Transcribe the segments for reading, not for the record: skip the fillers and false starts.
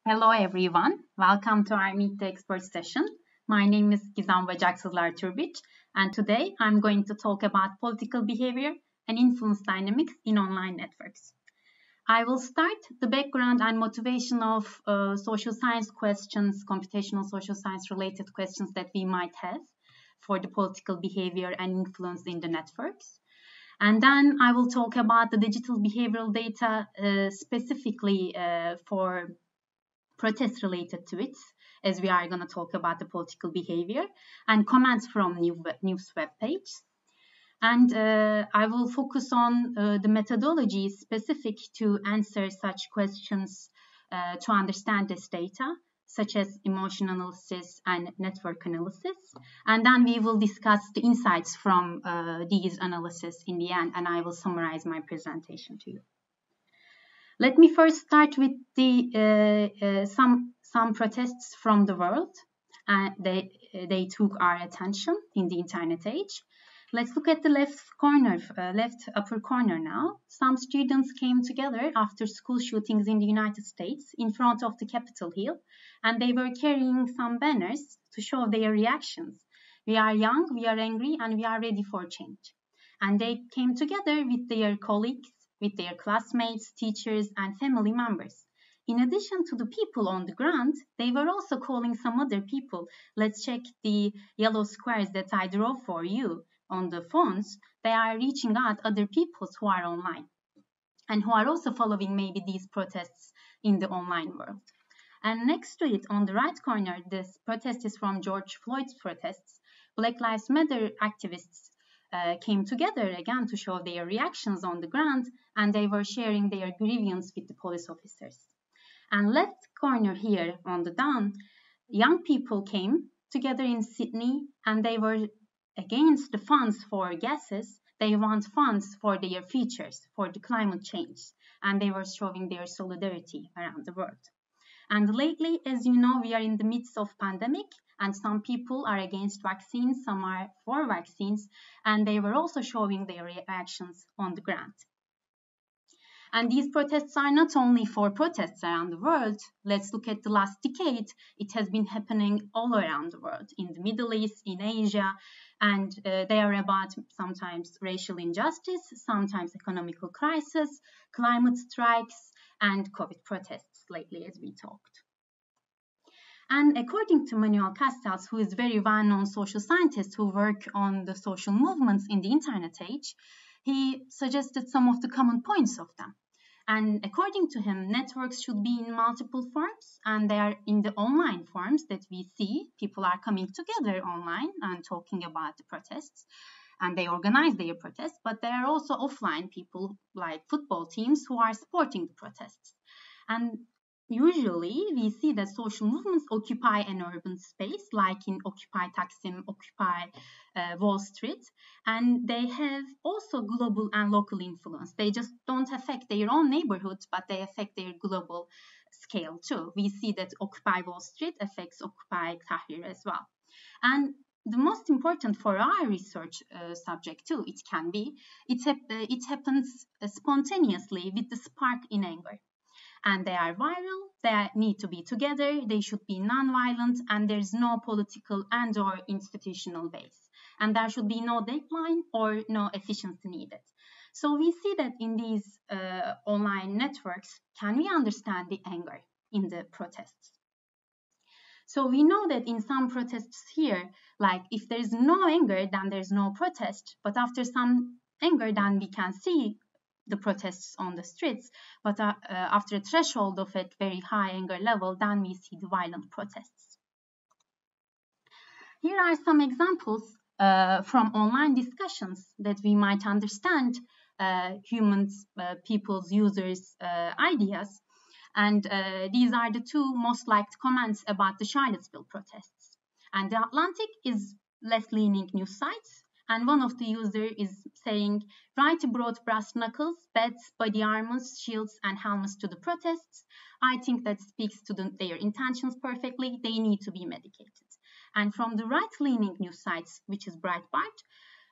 Hello everyone, welcome to our Meet the Experts session. My name is Gizem Bacaksizlar Turbic, and today I'm going to talk about political behavior and influence dynamics in online networks. I will start the background and motivation of social science questions, computational social science related questions that we might have for the political behavior and influence in the networks. And then I will talk about the digital behavioral data specifically for protests related to it, as we are going to talk about the political behavior and comments from news web page. And I will focus on the methodology specific to answer such questions to understand this data, such as emotion analysis and network analysis. And then we will discuss the insights from these analyses in the end, and I will summarize my presentation to you. Let me first start with the some protests from the world. They took our attention in the internet age. Let's look at the left upper corner now. Some students came together after school shootings in the United States in front of the Capitol Hill, and they were carrying some banners to show their reactions. We are young, we are angry, and we are ready for change. And they came together with their colleagues, with their classmates, teachers, and family members. In addition to the people on the ground, they were also calling some other people. Let's check the yellow squares that I draw for you on the phones. They are reaching out other people who are online and who are also following maybe these protests in the online world. And next to it, on the right corner, this protest is from George Floyd's protests. Black Lives Matter activists came together again to show their reactions on the ground, and they were sharing their grievance with the police officers. And left corner here on the down, young people came together in Sydney, and they were against the funds for GESIS. They want funds for their futures, for the climate change, and they were showing their solidarity around the world. And lately, as you know, we are in the midst of pandemic, and some people are against vaccines, some are for vaccines, and they were also showing their reactions on the ground. And these protests are not only for protests around the world. Let's look at the last decade. It has been happening all around the world, in the Middle East, in Asia, and they are about sometimes racial injustice, sometimes economical crisis, climate strikes, and COVID protests lately, as we talked. And according to Manuel Castells, who is a very well-known social scientist who works on the social movements in the internet age, he suggested some of the common points of them. And according to him, networks should be in multiple forms, and they are in the online forms that we see. People are coming together online and talking about the protests, and they organize their protests, but there are also offline people like football teams who are supporting the protests. And usually, we see that social movements occupy an urban space, like in Occupy Taksim, Occupy Wall Street, and they have also global and local influence. They just don't affect their own neighborhoods, but they affect their global scale too. We see that Occupy Wall Street affects Occupy Tahrir as well. And the most important for our research subject too, it happens spontaneously with the spark in anger. And they are viral, they need to be together, they should be non-violent, and there's no political and or institutional base. And there should be no deadline or no efficiency needed. So we see that in these online networks, can we understand the anger in the protests? So we know that in some protests here, like if there's no anger, then there's no protest. But after some anger, then we can see the protests on the streets, but after a threshold of a very high anger level, then we see the violent protests. Here are some examples from online discussions that we might understand people's users' ideas. And these are the two most liked comments about the Charlottesville protests. And The Atlantic is left-leaning news sites. And one of the users is saying, right brought brass knuckles, beds, body armors, shields, and helmets to the protests. I think that speaks to their intentions perfectly. They need to be medicated. And from the right-leaning news sites, which is Breitbart,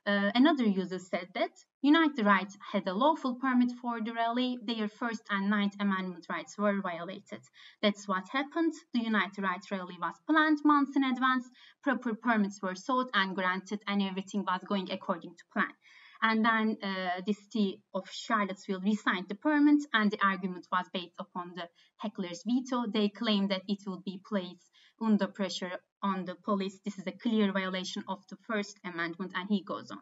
Another user said that United Right had a lawful permit for the rally. Their First and Ninth Amendment rights were violated. That's what happened. The United Right rally was planned months in advance. Proper permits were sought and granted, and everything was going according to plan. And then the city of Charlottesville resigned the permit, and the argument was based upon the heckler's veto. They claimed that it will be placed under pressure on the police. This is a clear violation of the First Amendment, and he goes on.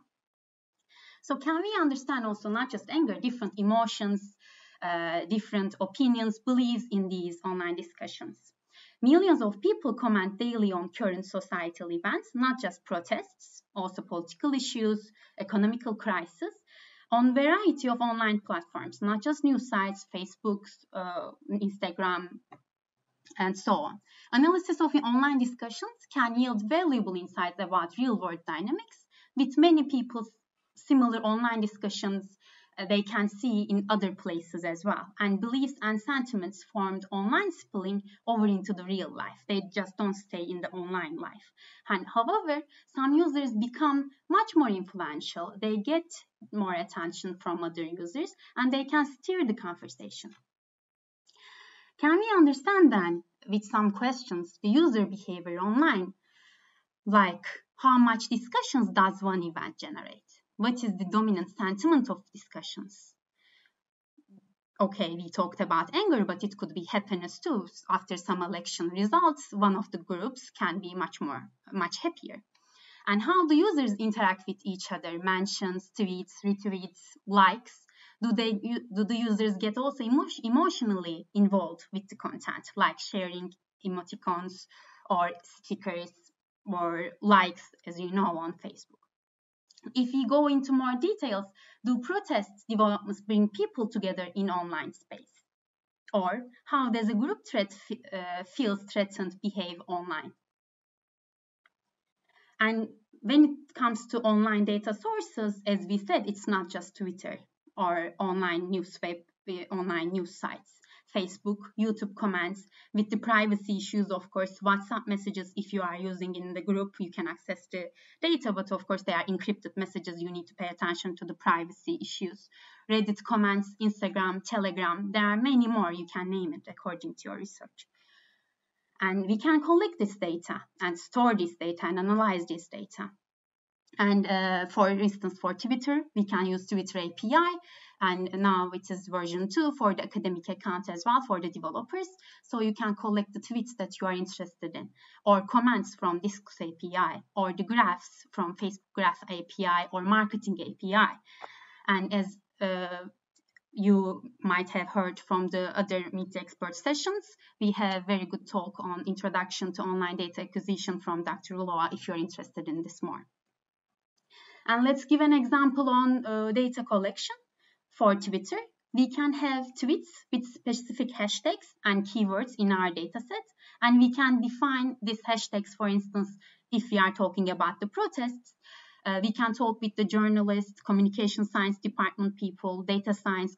So can we understand also not just anger, different emotions, different opinions, beliefs in these online discussions? Millions of people comment daily on current societal events, not just protests, also political issues, economical crisis, on variety of online platforms, not just news sites, Facebook, Instagram, and so on. Analysis of online discussions can yield valuable insights about real-world dynamics. With many people's similar online discussions, they can see in other places as well. And beliefs and sentiments formed online spilling over into the real life. They just don't stay in the online life. And however, some users become much more influential. They get more attention from other users, and they can steer the conversation. Can we understand then, with some questions, the user behavior online? Like, how much discussions does one event generate? What is the dominant sentiment of discussions? Okay, we talked about anger, but it could be happiness too. After some election results, one of the groups can be much happier. And how do users interact with each other? Mentions, tweets, retweets, likes. Do the users get also emotionally involved with the content, like sharing emoticons or stickers or likes, as you know, on Facebook? If we go into more details, do protests developments bring people together in online space? Or how does a group feels threatened behave online? And when it comes to online data sources, as we said, it's not just Twitter or online news sites, Facebook, YouTube comments. With the privacy issues, of course, WhatsApp messages, if you are using in the group, you can access the data, but of course they are encrypted messages. You need to pay attention to the privacy issues. Reddit comments, Instagram, Telegram, there are many more. You can name it according to your research. And we can collect this data and store this data and analyze this data. And for instance, for Twitter, we can use Twitter API, and now it is version 2 for the academic account as well for the developers. So you can collect the tweets that you are interested in, or comments from Discourse API, or the graphs from Facebook Graph API or Marketing API. And as you might have heard from the other Meet the Expert sessions, we have very good talk on Introduction to Online Data Acquisition from Dr. Ulova if you're interested in this more. And let's give an example on data collection. For Twitter, we can have tweets with specific hashtags and keywords in our dataset, and we can define these hashtags. For instance, if we are talking about the protests, we can talk with the journalists, communication science department people, data science,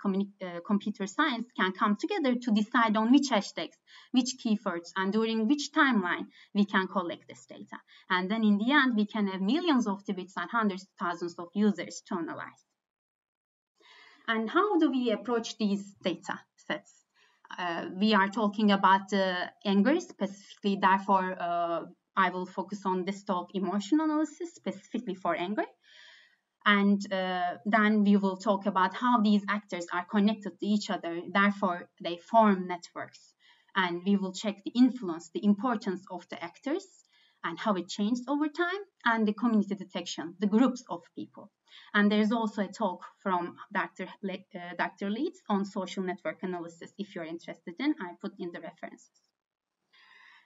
computer science can come together to decide on which hashtags, which keywords, and during which timeline we can collect this data. And then in the end, we can have millions of tweets and hundreds of thousands of users to analyze. And how do we approach these data sets? We are talking about anger specifically, therefore, I will focus on this talk emotion analysis specifically for anger. And then we will talk about how these actors are connected to each other, therefore they form networks. And we will check the influence, the importance of the actors and how it changed over time, and the community detection, the groups of people. And there's also a talk from Dr. Leeds on social network analysis. If you're interested in, I put in the references.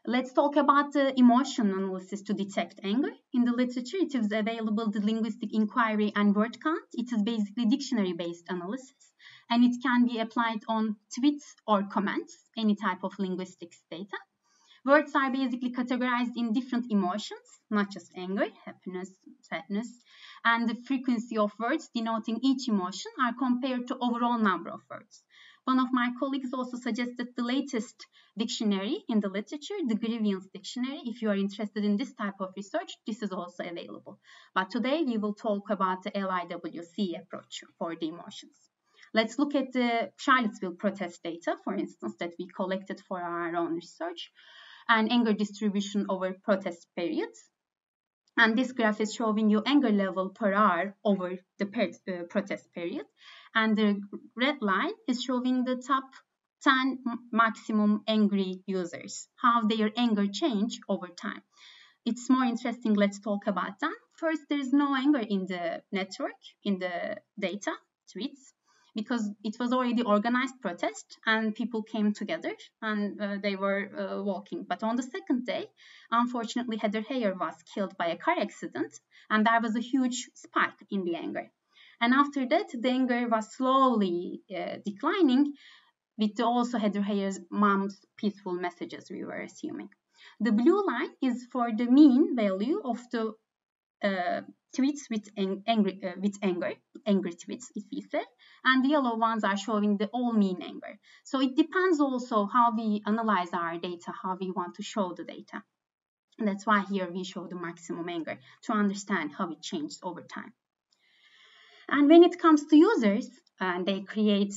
Let's talk about the emotion analysis to detect anger. In the literature, it is available, the linguistic inquiry and word count. It is basically dictionary-based analysis, and it can be applied on tweets or comments, any type of linguistics data. Words are basically categorized in different emotions, not just anger, happiness, sadness, and the frequency of words denoting each emotion are compared to overall number of words. One of my colleagues also suggested the latest dictionary in the literature, the Grievance dictionary. If you are interested in this type of research, this is also available. But today we will talk about the LIWC approach for the emotions. Let's look at the Charlottesville protest data, for instance, that we collected for our own research, and anger distribution over protest periods. And this graph is showing you anger level per hour over the protest period. And the red line is showing the top 10 maximum angry users, how their anger change over time. It's more interesting. Let's talk about that. First, there is no anger in the network, in the data, tweets, because it was already organized protest and people came together and they were walking. But on the second day, unfortunately, Heather Heyer was killed by a car accident and there was a huge spike in the anger. And after that, the anger was slowly declining with also Heather Heyer's mom's peaceful messages, we were assuming. The blue line is for the mean value of the tweets with anger, angry tweets, if we say, and the yellow ones are showing the all mean anger. So it depends also how we analyze our data, how we want to show the data. And that's why here we show the maximum anger to understand how it changes over time. And when it comes to users, and they create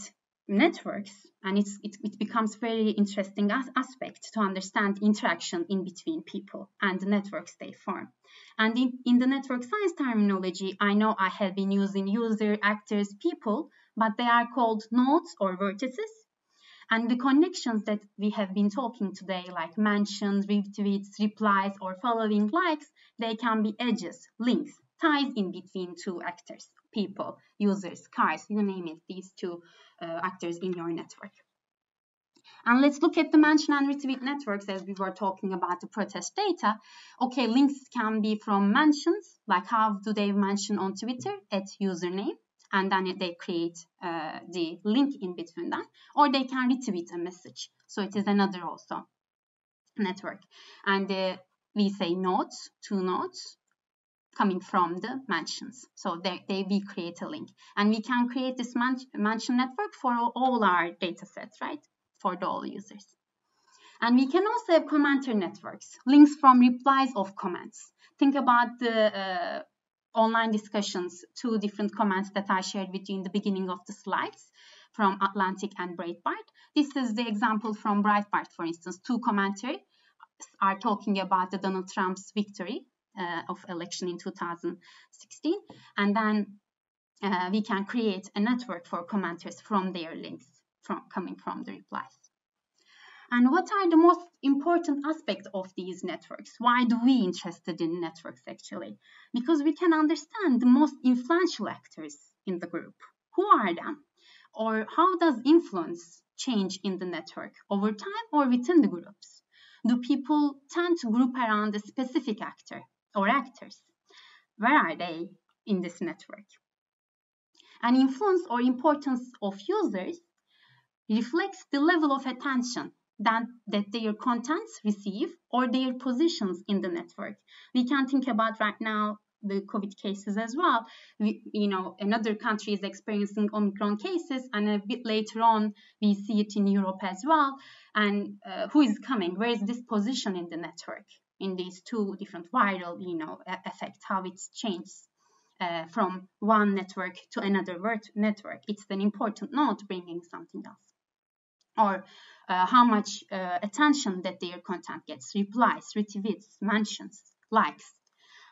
networks, and it becomes very interesting aspect to understand interaction in between people and the networks they form. And in the network science terminology, I know I have been using user, actors, people, but they are called nodes or vertices. And the connections that we have been talking today, like mentions, retweets, replies, or following likes, they can be edges, links, ties in between two actors, people, users, cars, you name it, these two actors in your network. And let's look at the mention and retweet networks as we were talking about the protest data. Okay, links can be from mentions, like how do they mention on Twitter at username, and then they create the link in between that, or they can retweet a message. So it is another also network. And we say nodes, two nodes, coming from the mentions. So we create a link. And we can create this mention network for all our data sets, right? For all users. And we can also have commenter networks, links from replies of comments. Think about the online discussions, two different comments that I shared with you in the beginning of the slides from Atlantic and Breitbart. This is the example from Breitbart, for instance. Two commenters are talking about the Donald Trump's victory of election in 2016, and then we can create a network for commenters from their links coming from the replies. And what are the most important aspects of these networks? Why do we interested in networks actually? Because we can understand the most influential actors in the group. Who are them? Or how does influence change in the network over time or within the groups? Do people tend to group around a specific actor or actors? Where are they in this network? And influence or importance of users reflects the level of attention that their contents receive or their positions in the network. We can think about right now the COVID cases as well. Another country is experiencing Omicron cases, and a bit later on we see it in Europe as well. And who is coming? Where is this position in the network? In these two different viral, effects, how it changes from one network to another network. It's an important node bringing something else. Or how much attention that their content gets, replies, retweets, mentions, likes.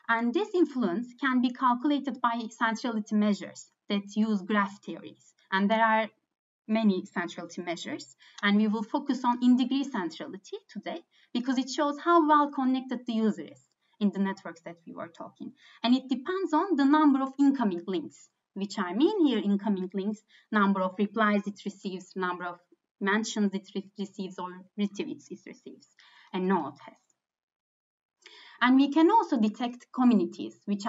And this influence can be calculated by centrality measures that use graph theories. And there are many centrality measures, and we will focus on in-degree centrality today because it shows how well connected the user is in the networks that we were talking. And it depends on the number of incoming links, which I mean here incoming links, number of replies it receives, number of mentions it receives, or retweets it receives, a node has. And we can also detect communities, which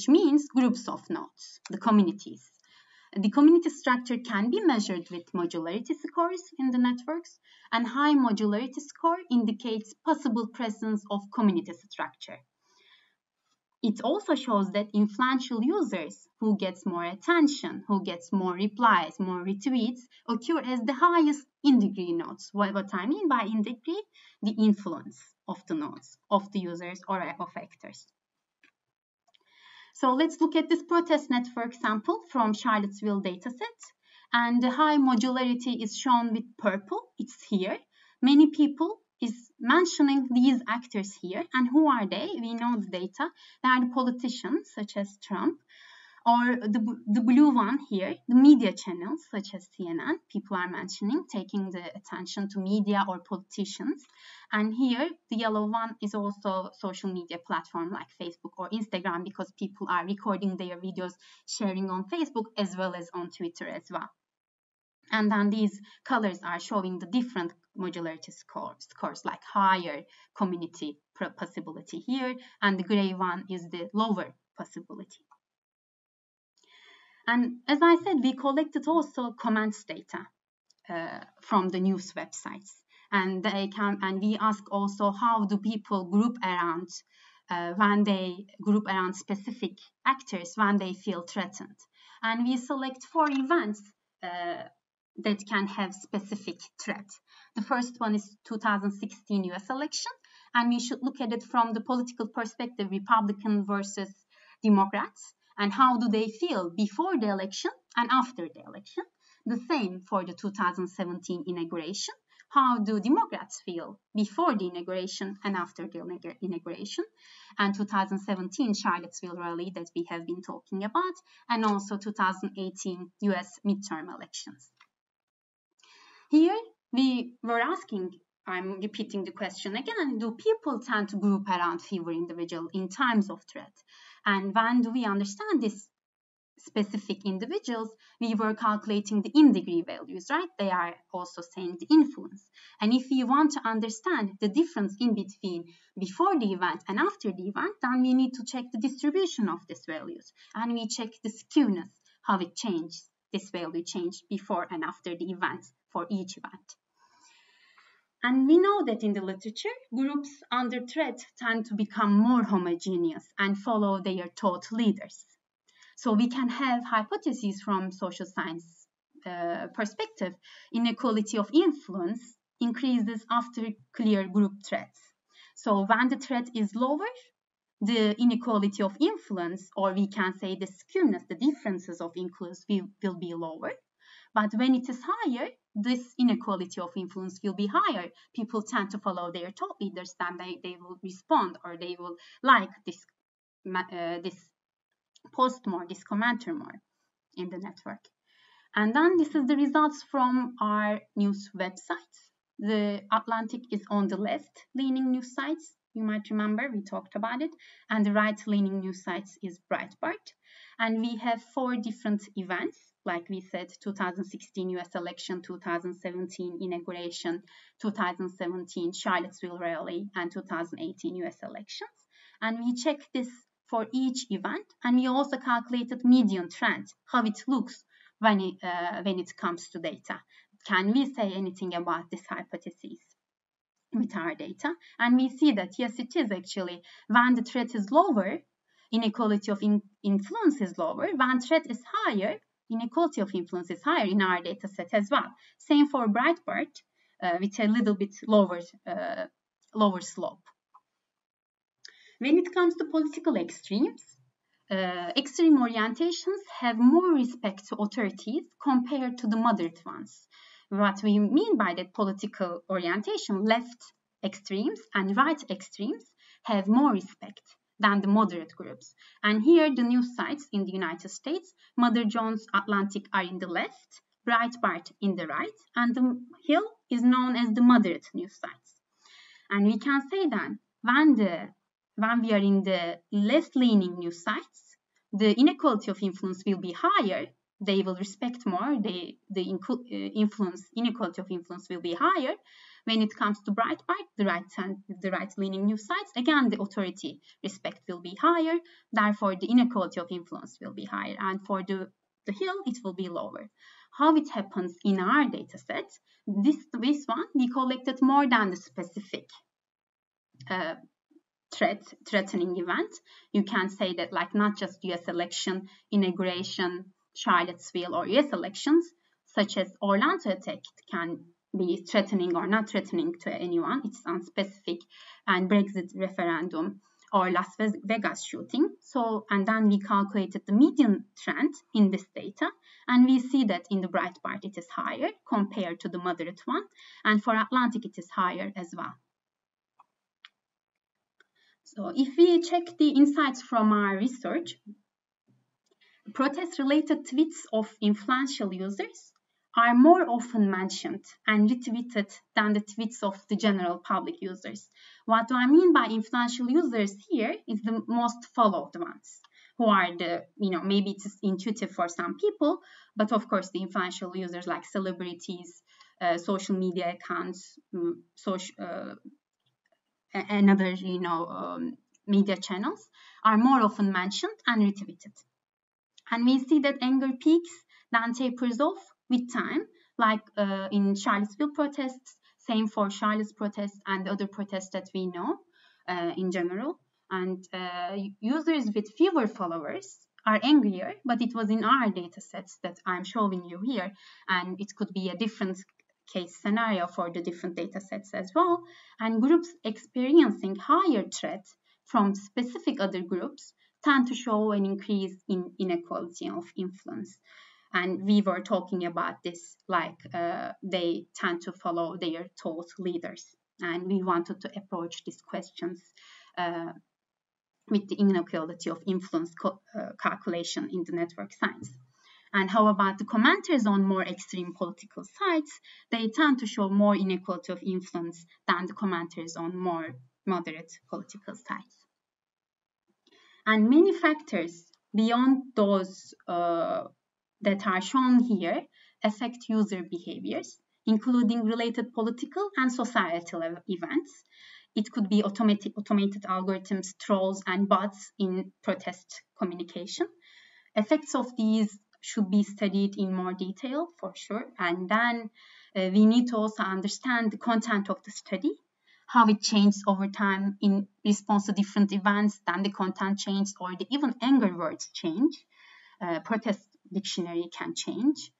means groups of nodes, the communities. The community structure can be measured with modularity scores in the networks, and high modularity score indicates possible presence of community structure. it also shows that influential users who gets more attention, who gets more replies, more retweets, occur as the highest in degree nodes. What I mean by in degree, the influence of the nodes, of the users or of actors. So let's look at this protest network sample from Charlottesville dataset. And the high modularity is shown with purple. It's here. Many people is mentioning these actors here. And who are they? We know the data. They are the politicians, such as Trump, or the blue one here, the media channels, such as CNN. People are mentioning, taking the attention to media or politicians. And here, the yellow one is also social media platform like Facebook or Instagram, because people are recording their videos, sharing on Facebook as well as on Twitter as well. And then these colors are showing the different modularity scores like higher community possibility here, and the gray one is the lower possibility. And as I said, we collected also comments data from the news websites, and we ask also how do people group around when they group around specific actors when they feel threatened. And we select 4 events that can have specific threat. The first one is 2016 US election, and we should look at it from the political perspective, Republican versus Democrats, and how do they feel before the election and after the election. The same for the 2017 inauguration. How do Democrats feel before the inauguration and after the inauguration? And 2017 Charlottesville rally that we have been talking about, and also 2018 US midterm elections. Here we were asking, I'm repeating the question again, do people tend to group around fewer individuals in times of threat? And when do we understand this specific individuals? We were calculating the in degree values, right? They are also saying the influence. And if we want to understand the difference in between before the event and after the event, then we need to check the distribution of these values. And we check the skewness, how it changed, this value changed before and after the event for each event. And we know that in the literature, groups under threat tend to become more homogeneous and follow their thought leaders. So we can have hypotheses from social science perspective. Inequality of influence increases after clear group threats. So when the threat is lower, the inequality of influence, or we can say the skewness, the differences of influence will be lower. But when it is higher, this inequality of influence will be higher. People tend to follow their thought leaders, then they will respond, or they will like this post more, this commenter more in the network. And then this is the results from our news websites. The Atlantic is on the left-leaning news sites. You might remember we talked about it. And the right-leaning news sites is Breitbart. And we have 4 different events. Like we said, 2016 US election, 2017 inauguration, 2017 Charlottesville rally, and 2018 US elections. And we check this for each event, and we also calculated median trend, how it looks when it comes to data. Can we say anything about this hypothesis with our data? And we see that yes, it is actually when the threat is lower, inequality of influence is lower. When threat is higher, inequality of influence is higher in our data set as well. Same for Breitbart with a little bit lower slope. When it comes to political extremes, extreme orientations have more respect to authorities compared to the moderate ones. What we mean by that political orientation, left extremes and right extremes have more respect than the moderate groups. And here the news sites in the United States, Mother Jones Atlantic are in the left, Breitbart in the right, and the Hill is known as the moderate news sites. And we can say that when we are in the left-leaning news sites, the inequality of influence will be higher. They will respect more. The inequality of influence will be higher. When it comes to Breitbart, the right-leaning news sites, again, the authority respect will be higher. Therefore, the inequality of influence will be higher. And for the Hill, it will be lower. How it happens in our data set, this one, we collected more than the specific threatening event. You can say that like not just US election, inauguration, Charlottesville or US elections, such as Orlando attack can be threatening or not threatening to anyone. It's unspecific, and Brexit referendum or Las Vegas shooting. So, and then we calculated the median trend in this data, and we see that in the bright part it is higher compared to the moderate one, and for Atlantic it is higher as well. So if we check the insights from our research, protest-related tweets of influential users are more often mentioned and retweeted than the tweets of the general public users. What do I mean by influential users here is the most followed ones, who are the, maybe it's intuitive for some people, but of course the influential users like celebrities, social media accounts, and other, media channels are more often mentioned and retweeted. And we see that anger peaks, then tapers off with time, like in Charlottesville protests, same for Charlotte's protests and other protests that we know in general. And users with fewer followers are angrier, but it was in our data sets that I'm showing you here, and it could be a different case scenario for the different data sets as well. And groups experiencing higher threat from specific other groups tend to show an increase in inequality of influence. And we were talking about this, like they tend to follow their thought leaders. And we wanted to approach these questions with the inequality of influence calculation in the network science. And how about the commenters on more extreme political sites? They tend to show more inequality of influence than the commenters on more moderate political sites. And many factors beyond those that are shown here affect user behaviors, including related political and societal events. It could be automated algorithms, trolls, and bots in protest communication. Effects of these should be studied in more detail for sure. And then we need to also understand the content of the study, how it changes over time in response to different events, then the content changes, or even anger words change. Protest dictionary can change,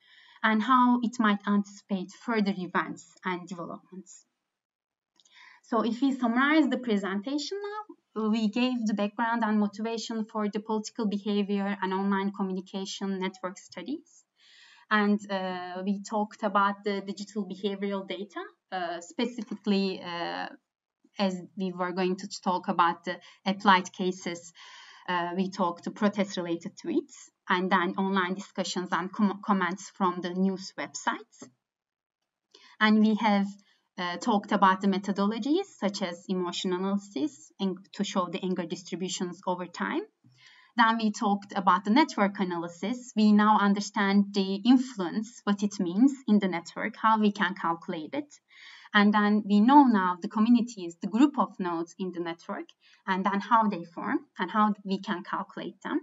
and how it might anticipate further events and developments. So if we summarize the presentation now, we gave the background and motivation for the political behavior and online communication network studies. And we talked about the digital behavioral data, specifically as we were going to talk about the applied cases. We talked to protest-related tweets, and then online discussions and comments from the news websites. And we have talked about the methodologies such as emotion analysis and to show the anger distributions over time. Then we talked about the network analysis. We now understand the influence, what it means in the network, how we can calculate it. And then we know now the communities, the group of nodes in the network, and then how they form and how we can calculate them.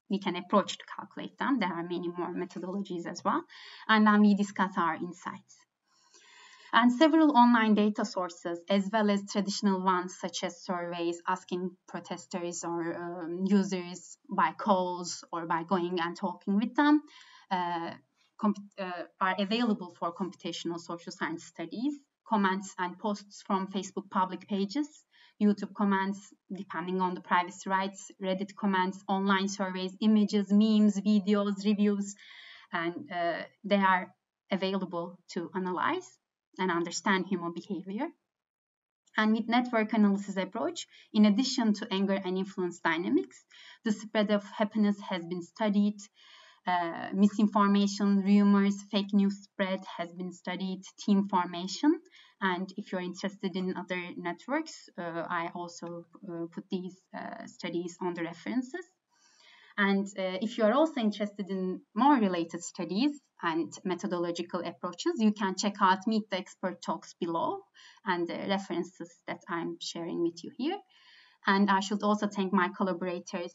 We can approach to calculate them. There are many more methodologies as well. And then we discuss our insights. And several online data sources, as well as traditional ones such as surveys asking protesters or users by calls or by going and talking with them, are available for computational social science studies. Comments and posts from Facebook public pages, YouTube comments, depending on the privacy rights, Reddit comments, online surveys, images, memes, videos, reviews, and they are available to analyze and understand human behavior. And with network analysis approach, in addition to anger and influence dynamics, the spread of happiness has been studied. Misinformation, rumors, fake news spread has been studied, team formation. And if you're interested in other networks, I also put these studies on the references. And if you are also interested in more related studies and methodological approaches, you can check out Meet the Expert talks below and the references that I'm sharing with you here. And I should also thank my collaborators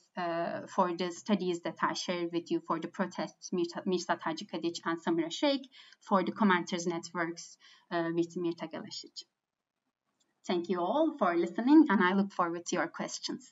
for the studies that I shared with you for the protests, Mirsad Hacıkadiç and Samira Sheikh, for the commenters networks with Mirta Galesic. Thank you all for listening, and I look forward to your questions.